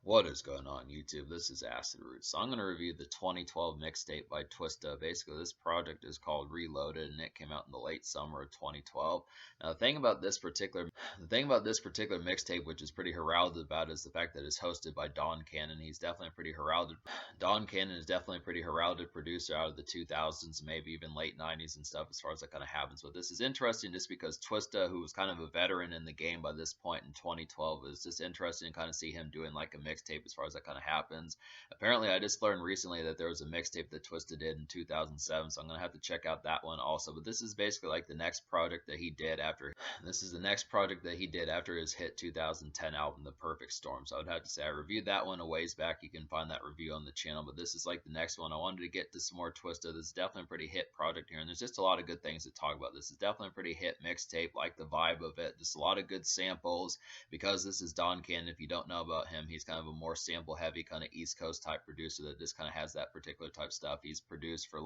What is going on YouTube? This is Acid Root. So I'm going to review the 2012 mixtape by Twista. Basically, this project is called Reloaded, and it came out in the late summer of 2012. Now, the thing about this particular mixtape, which is pretty heralded about, is the fact that it's hosted by Don Cannon. He's definitely a pretty heralded. Don Cannon is definitely a pretty heralded producer out of the 2000s, maybe even late 90s and stuff, as far as that kind of happens. But this is interesting just because Twista, who was kind of a veteran in the game by this point in 2012, is just interesting to kind of see him doing like a mixtape as far as that kind of happens. Apparently, I just learned recently that there was a mixtape that Twista did in 2007, so I'm gonna have to check out that one also. But this is basically like the next project that he did after. This is the next project that he did after his hit 2010 album, The Perfect Storm. So I would have to say I reviewed that one a ways back. You can find that review on the channel. But this is like the next one. I wanted to get to some more Twista. This is definitely a pretty hit project here, and there's just a lot of good things to talk about. This is definitely a pretty hit mixtape. Like the vibe of it, just a lot of good samples. Because this is Don Cannon, if you don't know about him, he's kind of a more sample heavy kind of East Coast type producer that just kind of has that particular type stuff. He's produced for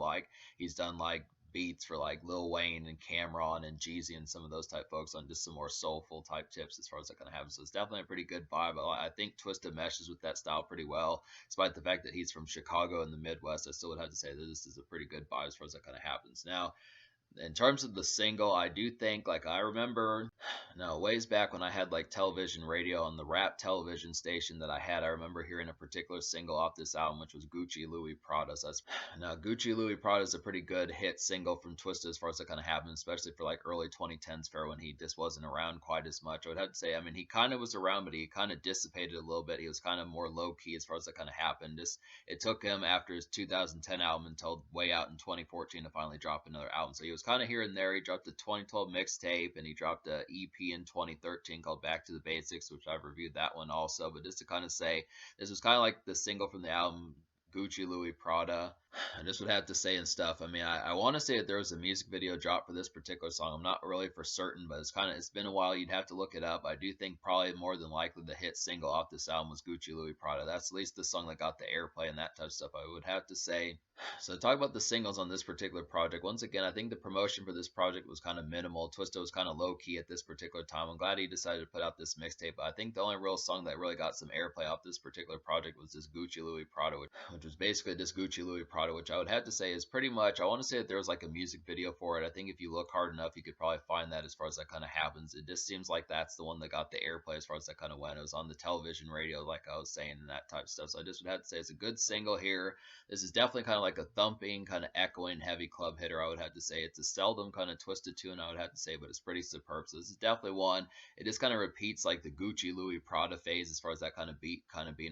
he's done like beats for like Lil Wayne and Cameron and Jeezy and some of those type folks on just some more soulful type tips as far as that kind of happens. So it's definitely a pretty good vibe. I think Twista meshes with that style pretty well, despite the fact that he's from Chicago in the Midwest. I still would have to say that this is a pretty good vibe as far as that kind of happens. Now, in terms of the single, I do think, like, I remember, no, ways back when I had like television radio on the rap television station that I had, I remember hearing a particular single off this album, which was Gucci Louis Prada. So that's now Gucci Louis Prada is a pretty good hit single from Twista as far as that kind of happened, especially for like early 2010s fair when he just wasn't around quite as much. I would have to say, I mean, he kind of was around, but he kind of dissipated a little bit. He was kind of more low key as far as that kind of happened. Just it took him after his 2010 album until way out in 2014 to finally drop another album. So he was kind of here and there. He dropped a 2012 mixtape, and he dropped a EP in 2013 called Back to the Basics, which I've reviewed that one also. But just to kind of say, this was kind of like the single from the album Gucci Louis Prada. I just would have to say and stuff. I mean, I want to say that there was a music video drop for this particular song. I'm not really for certain, but it's been a while. You'd have to look it up. I do think probably more than likely the hit single off this album was Gucci Louis Prada. That's at least the song that got the airplay and that type of stuff, I would have to say. So to talk about the singles on this particular project, once again, I think the promotion for this project was kind of minimal. Twista was kind of low key at this particular time. I'm glad he decided to put out this mixtape, but I think the only real song that really got some airplay off this particular project was this Gucci Louis Prada, which was basically this Gucci Louis Prada, which I would have to say is pretty much, I want to say that there was like a music video for it. I think if you look hard enough, you could probably find that as far as that kind of happens. It just seems like that's the one that got the airplay as far as that kind of went. It was on the television radio, like I was saying, and that type of stuff. So I just would have to say it's a good single here. This is definitely kind of like a thumping, kind of echoing, heavy club hitter, I would have to say. It's a seldom kind of twisted tune, I would have to say, but it's pretty superb. So this is definitely one. It just kind of repeats like the Gucci Louis Prada phase as far as that kind of beat,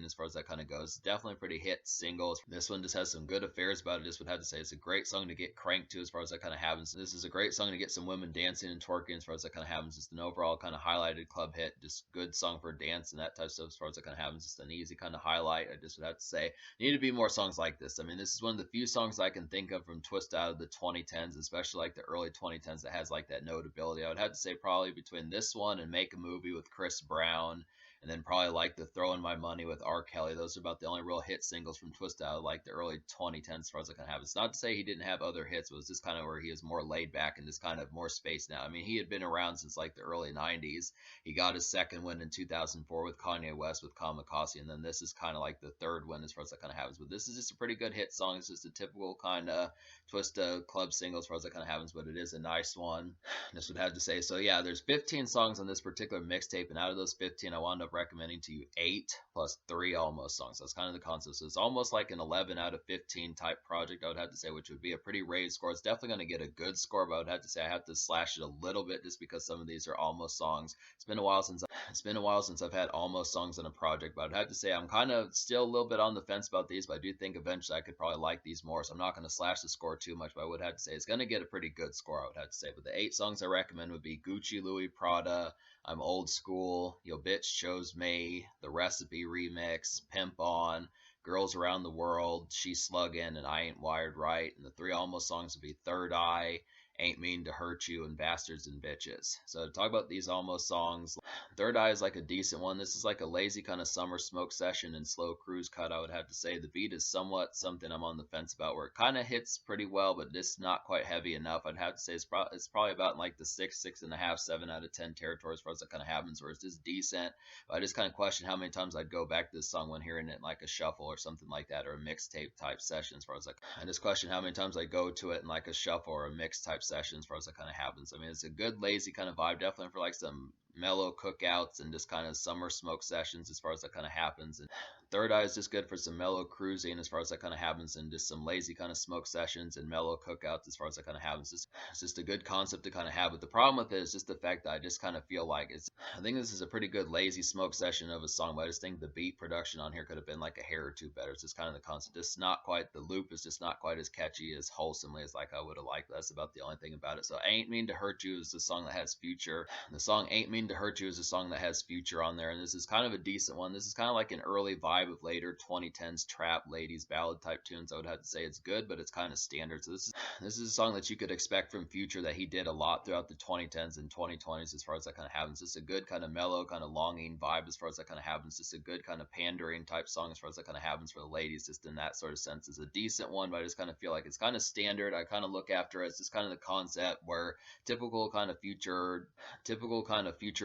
as far as that kind of goes. It's definitely a pretty hit single. This one just has some good affairs about it. Just would have to say it's a great song to get cranked to as far as that kind of happens. This is a great song to get some women dancing and twerking as far as that kind of happens. Just an overall kind of highlighted club hit. Just good song for dance and that type of stuff as far as that kind of happens. Just an easy kind of highlight. I just would have to say need to be more songs like this. I mean, this is one of the few songs I can think of from Twista out of the 2010s, especially like the early 2010s, that has like that notability. I would have to say probably between this one and Make a Movie with Chris Brown, and then probably like the Throwing My Money with R. Kelly. Those are about the only real hit singles from Twista out of like the early 2010s as far as I can have. It's not to say he didn't have other hits, but it's just kind of where he is more laid back and just kind of more space now. I mean, he had been around since like the early 90s. He got his second win in 2004 with Kanye West with Kamikaze, and then this is kind of like the third win as far as that kind of happens. But this is just a pretty good hit song. It's just a typical kind of Twista club single as far as that kind of happens, but it is a nice one. This would have to say. So yeah, there's 15 songs on this particular mixtape, and out of those 15, I wound up recommending to you 8 plus 3 almost songs. That's kind of the concept. So it's almost like an 11 out of 15 type project, I would have to say, which would be a pretty raised score. It's definitely going to get a good score, but I would have to say I have to slash it a little bit just because some of these are almost songs. It's been a while since I've had almost songs on a project, but I'd have to say I'm kind of still a little bit on the fence about these, but I do think eventually I could probably like these more, so I'm not going to slash the score too much, but I would have to say it's going to get a pretty good score, I would have to say. But the 8 songs I recommend would be Gucci Louis Prada, I'm Old School, Yo Bitch Chose Me, The Recipe Remix, Pimp On, Girls Around the World, She's Sluggin', and I Ain't Wired Right. And the 3 almost songs would be Third Eye, Ain't Mean to Hurt You, and Bastards and Bitches. So to talk about these almost songs, Third Eye is like a decent one. This is like a lazy kind of summer smoke session and slow cruise cut, I would have to say. The beat is somewhat something I'm on the fence about, where it kind of hits pretty well, but it's not quite heavy enough. I'd have to say it's probably about in like the 6.5, 7 out of 10 territory as far as that kind of happens, where it's just decent. But I just kind of question how many times I'd go back to this song when hearing it in like a shuffle or something like that, or a mixtape type session. As far as like, I just question how many times I go to it in like a shuffle or a mix type session as far as that kind of happens. I mean, it's a good lazy kind of vibe, definitely for like some mellow cookouts and just kind of summer smoke sessions as far as that kind of happens. And Third Eye is just good for some mellow cruising as far as that kind of happens, and just some lazy kind of smoke sessions and mellow cookouts as far as that kind of happens. It's just a good concept to kind of have. But the problem with it is just the fact that I just kind of feel like I think this is a pretty good lazy smoke session of a song, but I just think the beat production on here could have been like a hair or two better. It's just kind of the concept. It's not quite, the loop is just not quite as catchy as wholesomely as like I would have liked. That's about the only thing about it. So Ain't Mean to Hurt You is the song that has Future. The song Ain't Mean to Hurt You is a song that has Future on there, and this is kind of a decent one. This is kind of like an early vibe of later 2010s trap ladies ballad type tunes. I would have to say it's good, but it's kind of standard. So this is a song that you could expect from Future that he did a lot throughout the 2010s and 2020s as far as that kind of happens. It's a good kind of mellow, kind of longing vibe as far as that kind of happens. Just a good kind of pandering type song as far as that kind of happens for the ladies, just in that sort of sense. It's a decent one, but I just kind of feel like it's kind of standard. I kind of look after it. It's just kind of the concept where typical kind of future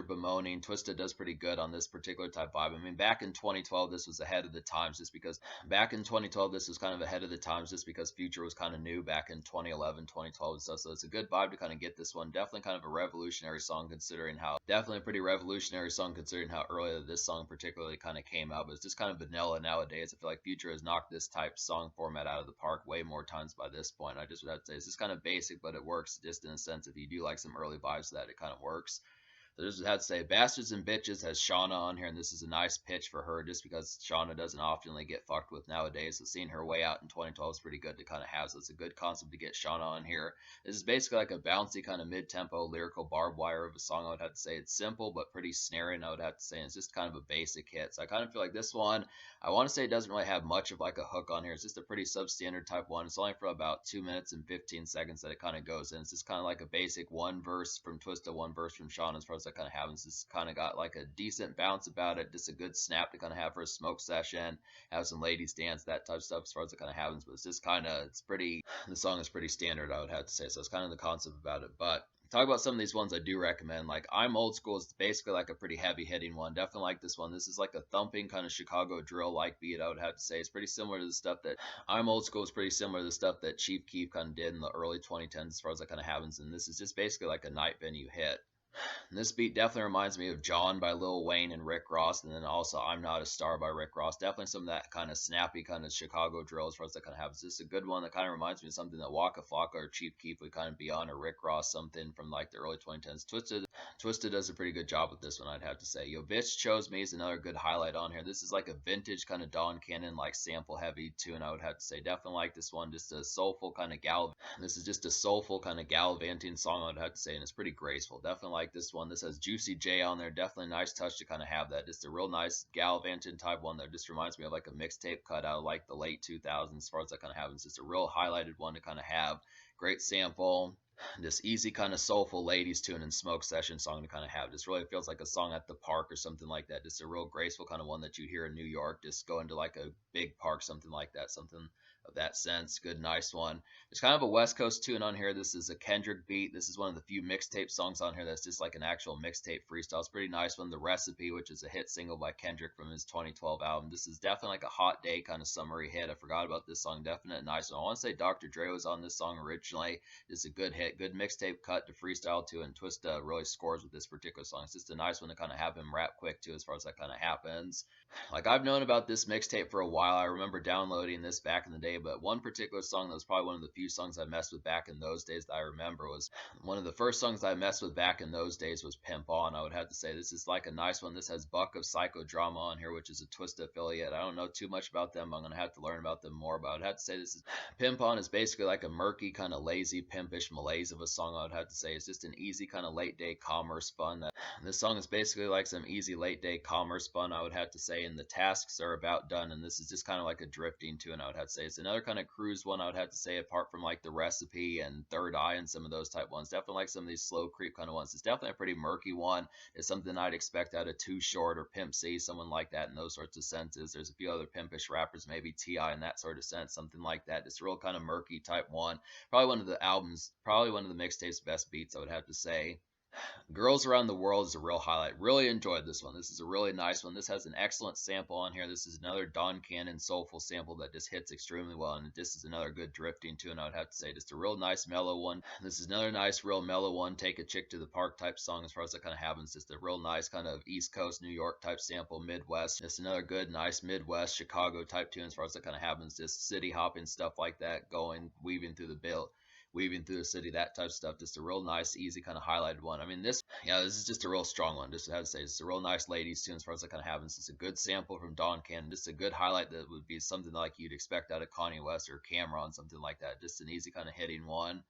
bemoaning. Twista does pretty good on this particular type vibe. I mean, back in 2012, this was ahead of the times just because back in 2012, this was kind of ahead of the times just because Future was kind of new back in 2011, 2012 and stuff. So it's a good vibe to kind of get this one. Definitely kind of a revolutionary song considering how, definitely a pretty revolutionary song considering how early this song particularly kind of came out. But it's just kind of vanilla nowadays. I feel like Future has knocked this type song format out of the park way more times by this point. I just would have to say it's just kind of basic, but it works just in a sense. If you do like some early vibes to that, it kind of works. So just had to say, Bastards and Bitches has Shauna on here, and this is a nice pitch for her just because Shauna doesn't often get fucked with nowadays. So seeing her way out in 2012 is pretty good to kind of have. So it's a good concept to get Shauna on here. This is basically like a bouncy kind of mid-tempo lyrical barbed wire of a song. I would have to say it's simple but pretty snaring. I would have to say, and it's just kind of a basic hit. So I kind of feel like this one, I want to say it doesn't really have much of like a hook on here. It's just a pretty substandard type one. It's only for about 2 minutes and 15 seconds that it kind of goes in. It's just kind of like a basic one verse from Twista, one verse from Shauna as far as that kind of happens. It's kind of got like a decent bounce about it, just a good snap to kind of have for a smoke session, have some ladies dance, that type of stuff as far as it kind of happens. But it's just kind of, it's pretty, the song is pretty standard, I would have to say. So it's kind of the concept about it. But talk about some of these ones I do recommend. Like I'm Old School is basically like a pretty heavy hitting one. Definitely like this one. This is like a thumping kind of Chicago drill like beat, I would have to say. It's pretty similar to the stuff that I'm Old School is pretty similar to the stuff that Chief Keef kind of did in the early 2010s as far as that kind of happens. And this is just basically like a night venue hit. And this beat definitely reminds me of John by Lil Wayne and Rick Ross, and then also I'm Not a Star by Rick Ross. Definitely some of that kind of snappy kind of Chicago drill as far as that kind of happens. This is a good one that kind of reminds me of something that Waka Flocka or Chief Keef would kind of be on, or Rick Ross, something from like the early 2010s. Twista does a pretty good job with this one, I'd have to say. Yo Bitch Chose Me is another good highlight on here. This is like a vintage kind of Don Cannon like sample heavy tune, I would have to say. Definitely like this one. Just a soulful kind of This is just a soulful kind of gallivanting song, I would have to say, and it's pretty graceful. Definitely like this one. This has Juicy J on there. Definitely a nice touch to kind of have that. Just a real nice gallivanting type one that just reminds me of like a mixtape cut out of like the late 2000s as far as that kind of happens. Just a real highlighted one to kind of have. Great sample. This easy kind of soulful ladies tune and smoke session song to kind of have. Just really feels like a song at the park or something like that. Just a real graceful kind of one that you hear in New York. Just go into like a big park, something like that. Something of that sense. Good, nice one. There's kind of a West Coast tune on here. This is a Kendrick beat. This is one of the few mixtape songs on here that's just like an actual mixtape freestyle. It's a pretty nice one. The Recipe, which is a hit single by Kendrick from his 2012 album. This is definitely like a hot day kind of summery hit. I forgot about this song. Definite nice one. I want to say Dr. Dre was on this song originally. It's a good hit, good mixtape cut to freestyle to, and Twista really scores with this particular song. It's just a nice one to kind of have him rap quick to as far as that kind of happens. Like I've known about this mixtape for a while. I remember downloading this back in the day, but one particular song that was probably one of the few songs I messed with back in those days that I remember was one of the first songs I messed with back in those days was Pimp On. I would have to say this is like a nice one. This has Buck of Psychodrama on here, which is a Twista affiliate. I don't know too much about them. I'm going to have to learn about them more, but I would have to say this is Pimp On is basically like a murky, kind of lazy, pimpish malaise of a song. I would have to say it's just an easy kind of late day commerce fun This song is basically like some easy late day commerce fun, I would have to say, and the tasks are about done. And this is just kind of like a drifting tune, I would have to say. It's another kind of cruise one, I would have to say, apart from like the recipe and Third Eye and some of those type ones. Definitely like some of these slow creep kind of ones. It's definitely a pretty murky one. It's something I'd expect out of Too Short or Pimp C, someone like that in those sorts of senses. There's a few other pimpish rappers, maybe T.I. in that sort of sense, something like that. It's a real kind of murky type one. Probably one of the albums, probably one of the mixtape's best beats, I would have to say. Girls Around the World is a real highlight. Really enjoyed this one. This is a really nice one. This has an excellent sample on here. This is another Don Cannon soulful sample that just hits extremely well. And this is another good drifting tune, I would have to say. Just a real nice mellow one. This is another nice, real mellow one. Take a Chick to the Park type song as far as that kind of happens. Just a real nice kind of East Coast, New York type sample, Midwest. Just another good, nice Midwest, Chicago type tune as far as that kind of happens. Just city hopping stuff like that, going, weaving through the city, that type of stuff. Just a real nice, easy kind of highlighted one. I mean, this is just a real strong one. Just to have to say, it's a real nice ladies tune as far as that kind of happens. It's a good sample from Don Cannon. Just a good highlight that would be something like you'd expect out of Kanye West or Cameron, something like that. Just an easy kind of hitting one.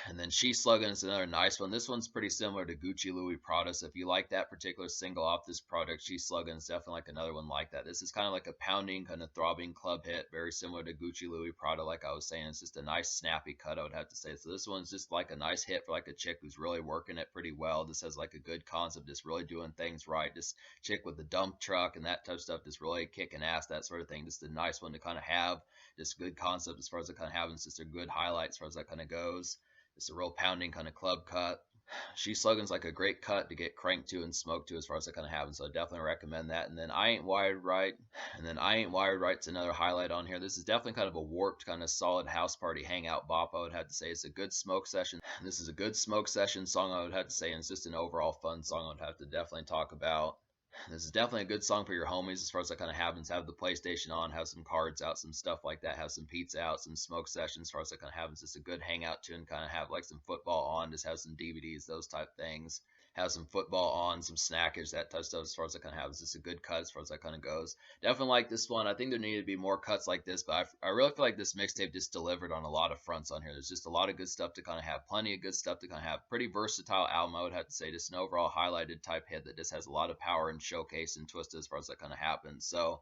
And then She Sluggin' is another nice one. This one's pretty similar to Gucci Louis Prada. So if you like that particular single off this product, She Sluggin' is definitely like another one like that. This is kind of like a pounding, kind of throbbing club hit, very similar to Gucci Louis Prada, like I was saying. It's just a nice snappy cut, I would have to say. So this one's just like a nice hit for like a chick who's really working it pretty well. This has like a good concept, just really doing things right. This chick with the dump truck and that type of stuff, just really kicking ass, that sort of thing. Just a nice one to kind of have. Just good concept as far as it kind of happens. Just a good highlight as far as that kind of goes. It's a real pounding kind of club cut. She Sluggin's like a great cut to get cranked to and smoked to as far as that kind of happens. So I definitely recommend that. And then I Ain't Wired Right. And then I Ain't Wired Right's another highlight on here. This is definitely kind of a warped, kind of solid house party hangout bop, I would have to say. It's a good smoke session. This is a good smoke session song, I would have to say. And it's just an overall fun song I would have to definitely talk about. This is definitely a good song for your homies as far as that kind of happens. Have the PlayStation on, have some cards out, some stuff like that, have some pizza out, some smoke sessions as far as that kind of happens. It's a good hangout tune, kind of have like some football on, just have some DVDs, those type things. Have some football on, some snackage, that type of stuff as far as that kind of happens. It's a good cut as far as that kind of goes. Definitely like this one. I think there needed to be more cuts like this, but I really feel like this mixtape just delivered on a lot of fronts on here. There's just a lot of good stuff to kind of have, plenty of good stuff to kind of have. Pretty versatile album, I would have to say. Just an overall highlighted type hit that just has a lot of power and showcase and twist as far as that kind of happens. So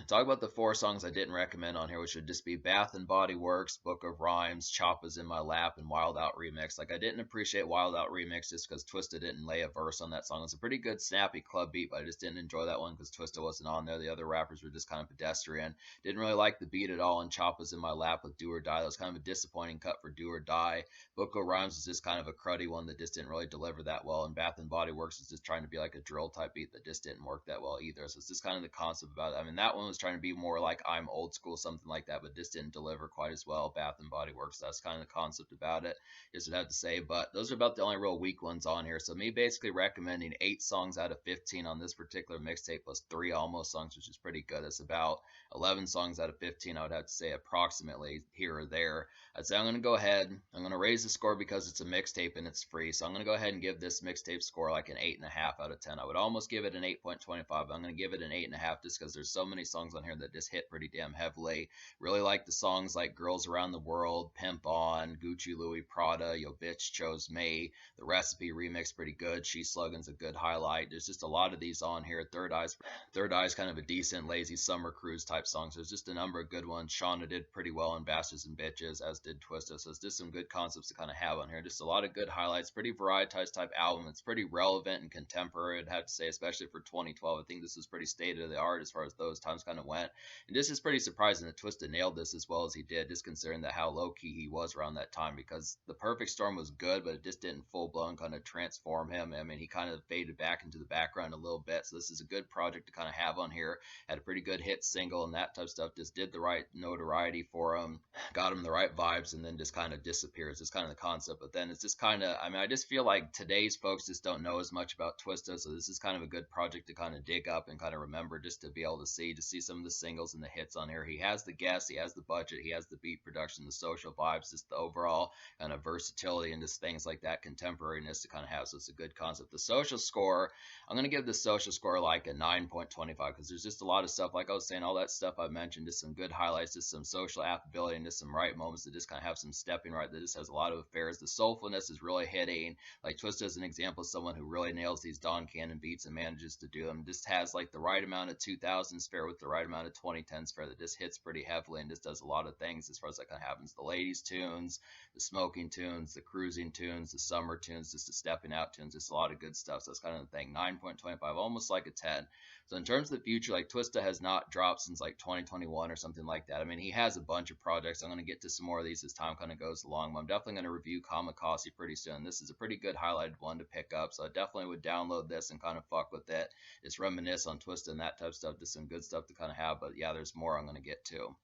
talk about the 4 songs I didn't recommend on here, which would just be Bath and Body Works, Book of Rhymes, Choppa's in My Lap, and Wild Out Remix. Like, I didn't appreciate Wild Out Remix just because Twista didn't lay a verse on that song. It's a pretty good, snappy club beat, but I just didn't enjoy that one because Twista wasn't on there. The other rappers were just kind of pedestrian. Didn't really like the beat at all, and Choppa's in My Lap with Do or Die. That was kind of a disappointing cut for Do or Die. Book of Rhymes is just kind of a cruddy one that just didn't really deliver that well, and Bath and Body Works is just trying to be like a drill type beat that just didn't work that well either. So it's just kind of the concept about it. I mean, that one was trying to be more like I'm Old School, something like that, but just didn't deliver quite as well. Bath and Body Works, that's kind of the concept about it, is what I have to say. But those are about the only real weak ones on here. So me basically recommending 8 songs out of 15 on this particular mixtape plus 3 almost songs, which is pretty good. It's about 11 songs out of 15, I would have to say, approximately, here or there. I'd say I'm going to go ahead, I'm going to raise the score because it's a mixtape and it's free. So I'm going to go ahead and give this mixtape score like an 8.5 out of 10. I would almost give it an 8.25, but I'm going to give it an 8.5 just because there's so many songs on here that just hit pretty damn heavily. Really like the songs like Girls Around the World, Pimp On, Gucci Louis Prada, Yo Bitch Chose Me. The Recipe remix pretty good. She Sluggin's a good highlight. There's just a lot of these on here. Third Eye's kind of a decent lazy summer cruise type songs. There's just a number of good ones. Shauna did pretty well in Bastards and Bitches, as did Twista. So it's just some good concepts to kind of have on here. Just a lot of good highlights. Pretty varietized type album. It's pretty relevant and contemporary, I'd have to say, especially for 2012. I think this was pretty state of the art as far as those times kind of went. And this is pretty surprising that Twista nailed this as well as he did, just considering that how low key he was around that time, because The Perfect Storm was good, but it just didn't full blown kind of transform him. I mean, he kind of faded back into the background a little bit. So this is a good project to kind of have on here. Had a pretty good hit single and that type of stuff. Just did the right notoriety for him, got him the right vibes, and then just kind of disappears. It's kind of the concept. But then it's just kind of, I mean, I just feel like today's folks just don't know as much about Twista. So this is kind of a good project to kind of dig up and kind of remember, just to be able to see need to see some of the singles and the hits on here. He has the guests, he has the budget, he has the beat production, the social vibes, just the overall kind of versatility and just things like that, contemporariness to kind of have. So it's a good concept. The social score, I'm going to give the social score like a 9.25 because there's just a lot of stuff, like I was saying, all that stuff I mentioned, just some good highlights, just some social affability, and just some right moments that just kind of have some stepping right, that just has a lot of affairs. The soulfulness is really hitting. Like Twista is an example of someone who really nails these Don Cannon beats and manages to do them. Just has like the right amount of 2000s fair with the right amount of 2010s fair that just hits pretty heavily and just does a lot of things as far as that kind of happens. The ladies tunes, the smoking tunes, the cruising tunes, the summer tunes, just the stepping out tunes, just a lot of good stuff. So that's kind of the thing. 9.25, almost like a 10. So in terms of the future, like Twista has not dropped since like 2021 or something like that. I mean, he has a bunch of projects. I'm going to get to some more of these as time kind of goes along. But I'm definitely going to review Kamikaze pretty soon. This is a pretty good highlighted one to pick up. So I definitely would download this and kind of fuck with it. Just reminisce on Twista and that type of stuff. Just some good stuff to kind of have. But yeah, there's more I'm going to get to.